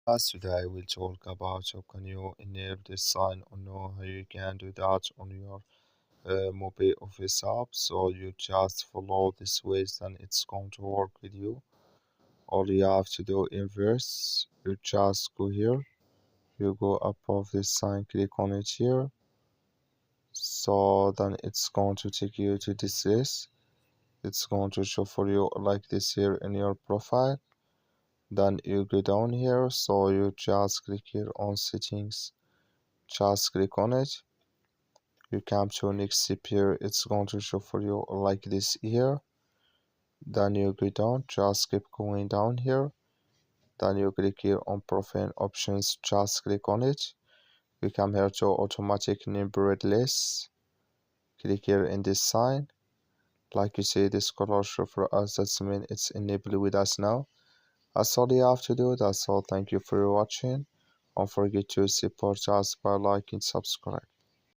Today I will talk about how can you enable this sign or know how you can do that on your MobiOffice app. So you just follow this ways and it's going to work with you. All you have to do inverse, you just go here, you go above this sign, click on it here. So then it's going to take you to this list. It's going to show for you like this here in your profile. Then you go down here, so you just click here on settings, just click on it. You come to next step here, it's going to show for you like this here. Then you go down, just keep going down here. Then you click here on profile options, just click on it. You come here to automatic numbered list, click here in this sign. Like you see, this color show for us, that's mean it's enabled with us now. That's all you have to do. That's all. Thank you for watching. Don't forget to support us by liking, subscribe.